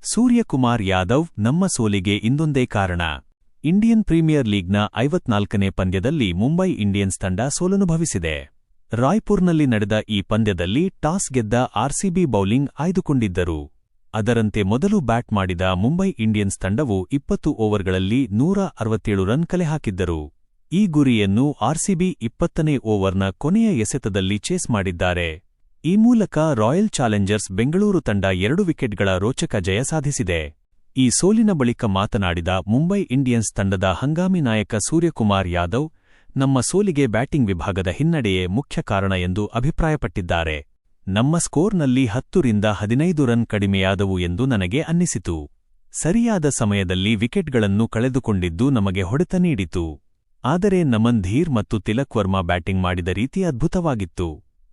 ಸೂರ್ಯಕುಮಾರ್ ಯಾದವ್ ನಮ್ಮ ಸೋಲಿಗೆ ಇಂದೊಂದೇ ಕಾರಣ. ಇಂಡಿಯನ್ ಪ್ರೀಮಿಯರ್ ಲೀಗ್ನ 54ನೇ ಪಂದ್ಯದಲ್ಲಿ ಮುಂಬೈ ಇಂಡಿಯನ್ಸ್ ತಂಡ ಸೋಲನುಭವಿಸಿದೆ. ರಾಯ್ಪುರ್ನಲ್ಲಿ ನಡೆದ ಈ ಪಂದ್ಯದಲ್ಲಿ ಟಾಸ್ ಗೆದ್ದ ಆರ್ಸಿಬಿ ಬೌಲಿಂಗ್ ಆಯ್ದುಕೊಂಡಿದ್ದರು. ಅದರಂತೆ ಮೊದಲು ಬ್ಯಾಟ್ ಮಾಡಿದ ಮುಂಬೈ ಇಂಡಿಯನ್ಸ್ ತಂಡವು 20 ಓವರ್ಗಳಲ್ಲಿ 167 ರನ್ ಕಲೆಹಾಕಿದ್ದರು. ಈ ಗುರಿಯನ್ನು ಆರ್ಸಿಬಿ 20ನೇ ಓವರ್ನ ಕೊನೆಯ ಎಸೆತದಲ್ಲಿ ಚೇಸ್ ಮಾಡಿದ್ದಾರೆ. ಈ ಮೂಲಕ ರಾಯಲ್ ಚಾಲೆಂಜರ್ಸ್ ಬೆಂಗಳೂರು ತಂಡ 2 ವಿಕೆಟ್ಗಳ ರೋಚಕ ಜಯ ಸಾಧಿಸಿದೆ. ಈ ಸೋಲಿನ ಬಳಿಕ ಮಾತನಾಡಿದ ಮುಂಬೈ ಇಂಡಿಯನ್ಸ್ ತಂಡದ ಹಂಗಾಮಿ ನಾಯಕ ಸೂರ್ಯಕುಮಾರ್ ಯಾದವ್, ನಮ್ಮ ಸೋಲಿಗೆ ಬ್ಯಾಟಿಂಗ್ ವಿಭಾಗದ ಹಿನ್ನಡೆಯೇ ಮುಖ್ಯ ಕಾರಣ ಎಂದು ಅಭಿಪ್ರಾಯಪಟ್ಟಿದ್ದಾರೆ. ನಮ್ಮ ಸ್ಕೋರ್ನಲ್ಲಿ 10 ರಿಂದ 15 ರನ್ ಕಡಿಮೆಯಾದವು ಎಂದು ನನಗೆ ಅನ್ನಿಸಿತು. ಸರಿಯಾದ ಸಮಯದಲ್ಲಿ ವಿಕೆಟ್ಗಳನ್ನು ಕಳೆದುಕೊಂಡಿದ್ದು ನಮಗೆ ಹೊಡೆತ ನೀಡಿತು. ಆದರೆ ನಮನ್ ಧೀರ್ ಮತ್ತು ತಿಲಕ್ ವರ್ಮಾ ಬ್ಯಾಟಿಂಗ್ ಮಾಡಿದ ರೀತಿ ಅದ್ಭುತವಾಗಿತ್ತು.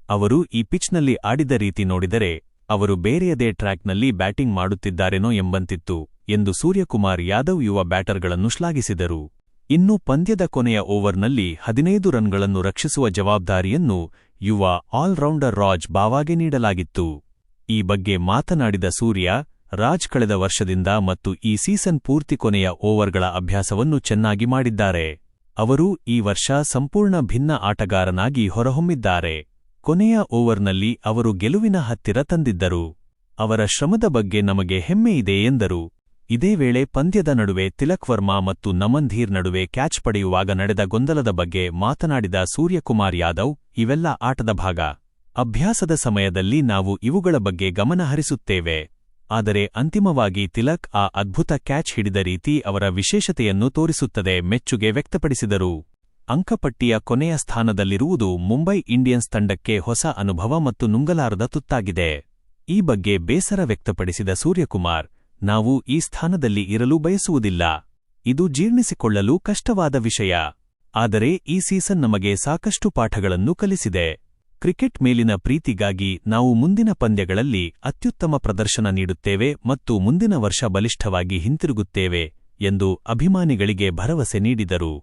ಅವರು ಈ ಪಿಚ್ನಲ್ಲಿ ಆಡಿದ ರೀತಿ ನೋಡಿದರೆ ಅವರು ಬೇರೆಯದೇ ಟ್ರ್ಯಾಕ್ನಲ್ಲಿ ಬ್ಯಾಟಿಂಗ್ ಮಾಡುತ್ತಿದ್ದಾರೆನೋ ಎಂಬಂತಿತ್ತು ಎಂದು ಸೂರ್ಯಕುಮಾರ್ ಯಾದವ್ ಯುವ ಬ್ಯಾಟರ್ಗಳನ್ನು ಶ್ಲಾಘಿಸಿದರು. ಇನ್ನು ಪಂದ್ಯದ ಕೊನೆಯ ಓವರ್ನಲ್ಲಿ 15 ರನ್ಗಳನ್ನು ರಕ್ಷಿಸುವ ಜವಾಬ್ದಾರಿಯನ್ನು ಯುವ ಆಲ್ರೌಂಡರ್ ರಾಜ್ ಬಾವಾಗೆ ನೀಡಲಾಗಿತ್ತು. ಈ ಬಗ್ಗೆ ಮಾತನಾಡಿದ ಸೂರ್ಯ, ರಾಜ್ ಕಳೆದ ವರ್ಷದಿಂದ ಮತ್ತು ಈ ಸೀಸನ್ ಪೂರ್ತಿ ಕೊನೆಯ ಓವರ್ಗಳ ಅಭ್ಯಾಸವನ್ನು ಚೆನ್ನಾಗಿ ಮಾಡಿದ್ದಾರೆ. ಅವರು ಈ ವರ್ಷ ಸಂಪೂರ್ಣ ಭಿನ್ನ ಆಟಗಾರನಾಗಿ ಹೊರಹೊಮ್ಮಿದ್ದಾರೆ. ಕೊನೆಯ ಓವರ್ನಲ್ಲಿ ಅವರು ಗೆಲುವಿನ ಹತ್ತಿರ ತಂದಿದ್ದರು. ಅವರ ಶ್ರಮದ ಬಗ್ಗೆ ನಮಗೆ ಹೆಮ್ಮೆಯಿದೆ ಎಂದರು. ಇದೇ ವೇಳೆ ಪಂದ್ಯದ ನಡುವೆ ತಿಲಕ್ ವರ್ಮಾ ಮತ್ತು ನಮನ್ ಧೀರ್ ನಡುವೆ ಕ್ಯಾಚ್ ಪಡೆಯುವಾಗ ನಡೆದ ಗೊಂದಲದ ಬಗ್ಗೆ ಮಾತನಾಡಿದ ಸೂರ್ಯಕುಮಾರ್ ಯಾದವ್, ಇವೆಲ್ಲ ಆಟದ ಭಾಗ. ಅಭ್ಯಾಸದ ಸಮಯದಲ್ಲಿ ನಾವು ಇವುಗಳ ಬಗ್ಗೆ ಗಮನ ಹರಿಸುತ್ತೇವೆ. ಆದರೆ ಅಂತಿಮವಾಗಿ ತಿಲಕ್ ಆ ಅದ್ಭುತ ಕ್ಯಾಚ್ ಹಿಡಿದ ರೀತಿ ಅವರ ವಿಶೇಷತೆಯನ್ನು ತೋರಿಸುತ್ತದೆ ಮೆಚ್ಚುಗೆ ವ್ಯಕ್ತಪಡಿಸಿದರು. ಅಂಕಪಟ್ಟಿಯ ಕೊನೆಯ ಸ್ಥಾನದಲ್ಲಿರುವುದು ಮುಂಬೈ ಇಂಡಿಯನ್ಸ್ ತಂಡಕ್ಕೆ ಹೊಸ ಅನುಭವ ಮತ್ತು ನುಂಗಲಾರದ ತುತ್ತಾಗಿದೆ. ಈ ಬಗ್ಗೆ ಬೇಸರ ವ್ಯಕ್ತಪಡಿಸಿದ ಸೂರ್ಯಕುಮಾರ್, ನಾವು ಈ ಸ್ಥಾನದಲ್ಲಿ ಇರಲು ಬಯಸುವುದಿಲ್ಲ. ಇದು ಜೀರ್ಣಿಸಿಕೊಳ್ಳಲು ಕಷ್ಟವಾದ ವಿಷಯ. ಆದರೆ ಈ ಸೀಸನ್ ನಮಗೆ ಸಾಕಷ್ಟು ಪಾಠಗಳನ್ನು ಕಲಿಸಿದೆ. ಕ್ರಿಕೆಟ್ ಮೇಲಿನ ಪ್ರೀತಿಗಾಗಿ ನಾವು ಮುಂದಿನ ಪಂದ್ಯಗಳಲ್ಲಿ ಅತ್ಯುತ್ತಮ ಪ್ರದರ್ಶನ ನೀಡುತ್ತೇವೆ ಮತ್ತು ಮುಂದಿನ ವರ್ಷ ಬಲಿಷ್ಠವಾಗಿ ಹಿಂತಿರುಗುತ್ತೇವೆ ಎಂದು ಅಭಿಮಾನಿಗಳಿಗೆ ಭರವಸೆ ನೀಡಿದರು.